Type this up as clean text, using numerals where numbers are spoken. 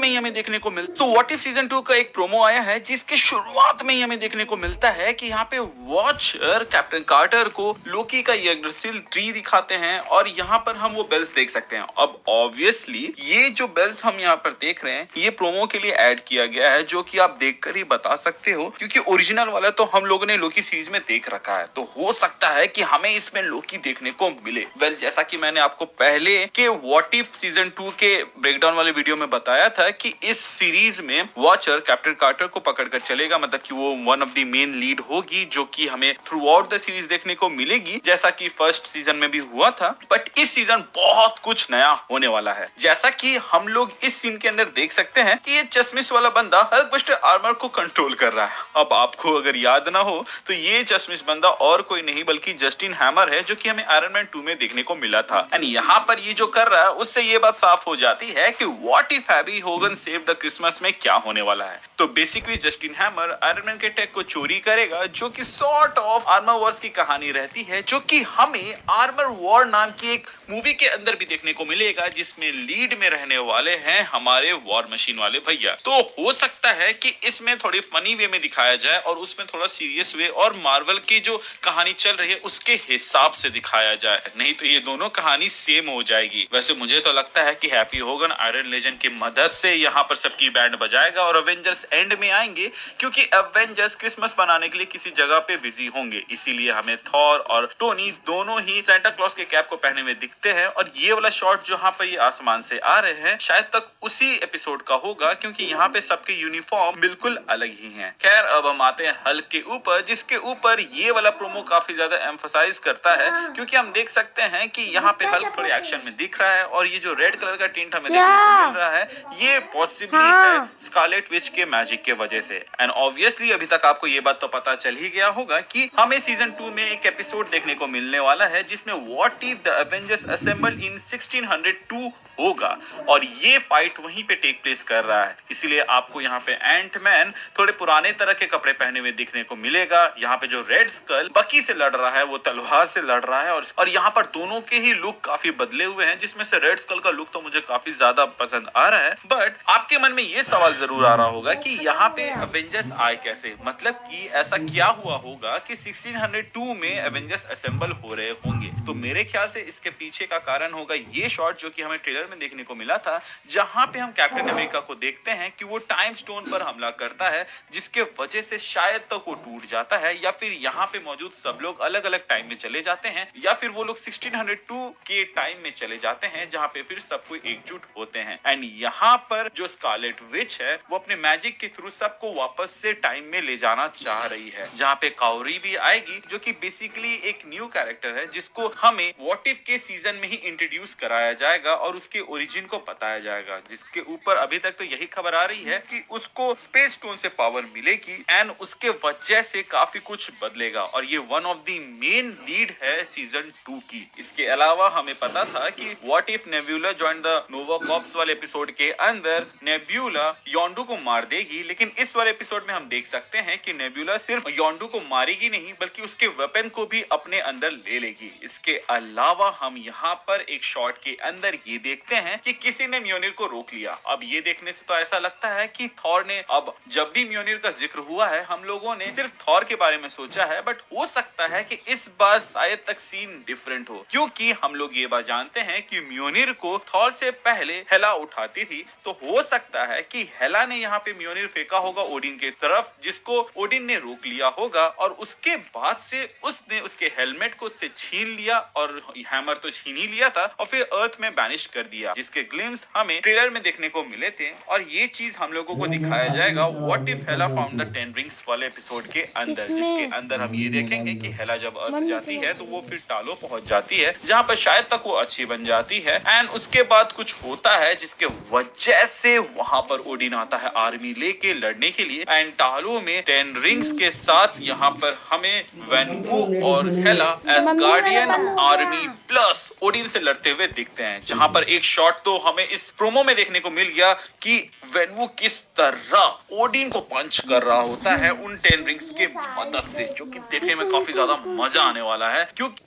में ही हमें देखने को मिलता। तो व्हाट इफ सीजन 2 का एक प्रोमो आया है जिसके शुरुआत में ही हमें देखने को मिलता है कि यहाँ पे वॉचर कैप्टन कार्टर को लोकी का यग्द्रसिल ट्री दिखाते हैं और यहाँ पर हम वो बेल्स देख सकते हैं। अब ऑब्वियसली ये जो बेल्स हम यहाँ पर देख रहे हैं ये प्रोमो के लिए ऐड किया गया है, जो कि आप देखकर ही बता सकते हो, क्योंकि ओरिजिनल वाला तो हम लोगों ने लोकी सीरीज में देख रखा है। तो हो सकता है कि हमें इसमें लोकी देखने को मिले। जैसा कि मैंने आपको पहले के व्हाट इफ सीजन 2 के ब्रेकडाउन वाले वीडियो में बताया था कि इस सीरीज में वॉचर कैप्टन कार्टर को पकड़कर चलेगा, मतलब कि वो one of the main lead होगी, जो कि हमें थ्रू आउट द सीरीज देखने को मिलेगी, जैसा कि फर्स्ट सीजन में भी हुआ था। बट इस सीजन बहुत कुछ नया होने वाला है। जैसा कि हम लोग इस सीन के अंदर देख सकते हैं कि ये चश्मिश वाला बंदा हल्कबस्टर आर्मर को कंट्रोल कर रहा है। अब आपको अगर याद ना हो तो ये चश्मिश बंदा और कोई नहीं बल्कि जस्टिन हैमर है, जो कि हमें आयरन मैन 2 में देखने को मिला था। एंड यहाँ पर ये जो कर रहा है उससे ये बात साफ हो जाती है कि what if Harry Hogan save the Christmas में क्या होने वाला है। तो basically Justin hammer iron man के टेक को चोरी करेगा, जो कि सॉर्ट ऑफ आर्मर वॉर्स की कहानी रहती है, जो कि हमें आर्मर वॉर नाम की एक मूवी के अंदर भी देखने को मिलेगा, जिसमें लीड में रहने वाले हैं हमारे वॉर मशीन वाले भैया। तो हो सकता है कि इसमें थोड़ी फनी वे में दिखाया जाए और उसमें थोड़ा सीरियस वे और मार्वल की जो कहानी चल रही है उसके हिसाब से दिखाया जाए, नहीं तो ये दोनों कहानी सेम हो जाएगी। वैसे मुझे तो लगता है कि हैप्पी होगन आयरन लेजेंड की मदद से यहाँ पर सबकी बैंड बजाएगा और अवेंजर्स एंड में आएंगे, क्योंकि अवेंजर्स क्रिसमस मनाने के लिए किसी जगह पे बिजी होंगे। इसीलिए हमें थॉर और टोनी दोनों ही सेंटा क्लॉज के कैप को पहने हुए दिखते हैं। और ये वाला शॉट जहाँ पर ये आसमान से आ रहे हैं शायद तक उसी एपिसोड का होगा, क्योंकि यहाँ पे सबके यूनिफॉर्म बिल्कुल अलग ही हैं। खैर अब हम आते हैं हल्क के ऊपर, जिसके ऊपर ये वाला प्रोमो काफी ज्यादा एम्फसाइज करता है, क्योंकि हम देख सकते हैं कि यहाँ पे हल्क थोड़े एक्शन में दिख रहा है और ये जो रेड कलर का टिंट हमें देखने को मिल रहा है ये पॉसिबली है स्कारलेट विच के मैजिक के वजह से। एंड ऑब्वियसली अभी तक आपको ये बात तो पता चल ही गया होगा कि हमें सीजन 2 में एक एपिसोड देखने को मिलने वाला है जिसमें what if the Avengers assemble इन 1602 होगा, और ये फाइट वहीं पे टेक प्लेस कर रहा है। इसीलिए आपको यहाँ पे एंटमैन थोड़े पुराने तरह के कपड़े पहने हुए दिखने को मिलेगा। यहाँ पे जो रेड स्कल बकी से लड़ रहा है वो तलवार से लड़ रहा है, और यहाँ पर दोनों के ही लुक काफी बदले हुए हैं, जिसमें से रेड स्कल का लुक तो मुझे काफी ज्यादा पसंद आ रहा है। बट आपके मन में ये सवाल जरूर आ रहा होगा कि यहाँ पे एवेंजर्स आए कैसे, मतलब कि ऐसा क्या हुआ होगा कि 1602 में एवेंजर्स असेंबल हो रहे होंगे। तो मेरे ख्याल से इसके पीछे का कारण होगा ये शॉट जो कि हमें ट्रेलर में देखने को मिला था, जहां पे हम कैप्टन अमेरिका को देखते हैं कि वो टाइम स्टोन पर हमला करता है, जिसके वजह से शायद तक वो टूट जाता है, या फिर यहाँ पे मौजूद सब लोग अलग अलग टाइम में चले जाते हैं, या फिर वो लोग 1602 के टाइम में चले जाते हैं जहां पे फिर सब कोई एकजुट होते हैं। एंड यहाँ पर जो स्कारलेट विच है वो अपने मैजिक के थ्रू सबको वापस से टाइम में ले जाना चाह रही है, जहाँ पे काउरी भी आएगी, जो कि बेसिकली एक न्यू कैरेक्टर है जिसको हमें व्हाट इफ के सीजन में ही इंट्रोड्यूस कराया जाएगा और उसके ओरिजिन को बताया जाएगा, जिसके ऊपर अभी तक तो यही खबर आ रही है कि उसको स्पेस स्टोन से पावर मिलेगी एंड उसके वजह से काफी कुछ बदलेगा, और ये one of the main lead है सीजन 2 की। इसके अलावा हमें पता था कि what if nebula join the Nova corps वाले एपिसोड के अंदर नेब्यूला योंडू को मार देगी, लेकिन इस वाले एपिसोड में हम देख सकते हैं कि नेब्यूला सिर्फ योंडू को मारेगी नहीं बल्कि उसके वेपन को भी अपने अंदर ले लेगी। इसके अलावा हम यहाँ पर एक शॉट के अंदर ये देखते हैं कि किसी ने म्योनिर को रोक लिया। अब ये देखने से तो ऐसा लगता है कि थॉर ने, अब जब भी म्योनिर का जिक्र हुआ है हम लोगों ने सिर्फ थॉर के बारे में सोचा है, बट हो सकता है कि इस बार शायद तक सीन डिफरेंट हो, क्योंकि हम लोग ये बात जानते हैं कि म्योनिर को थॉर से पहले हेला उठाती थी। तो हो सकता है कि हेला ने यहाँ पे म्योनिर फेंका होगा ओडिन के तरफ, जिसको ओडिन ने रोक लिया होगा, और उसके बाद से उसने उसके हेलमेट को उससे छीन लिया, और हैमर तो छीन ही लिया था, और फिर अर्थ में बैनिश कर दिया, जिसके ग्लिम्स हमें ट्रेलर में देखने को मिले थे। और ये चीज हम लोगों को दिखाया जाएगा what if Hela found the 10 rings वाले एपिसोड के अंदर, जिसके अंदर हम ये देखेंगे कि हेला जब अर्थ जाती है तो वो फिर टालो पहुंच जाती है, जहाँ पर शायद तक वो अच्छी बन जाती है। एंड उसके बाद कुछ होता है जिसके वजह से वहां पर ओडिन आता है आर्मी लेके लड़ने के लिए, एंड टालो में 10 रिंग्स के साथ यहाँ पर हमें वेनवू और Hela as guardian army plus Odin से लड़ते हुए दिखते हैं, जहां पर एक शॉट तो हमें इस प्रोमो में देखने को मिल गया कि वेनवू किस तरह ओडिन को पंच कर रहा होता है उन 10 रिंग्स के मदद से, जो कि देखने में काफी ज्यादा मजा आने वाला है, क्योंकि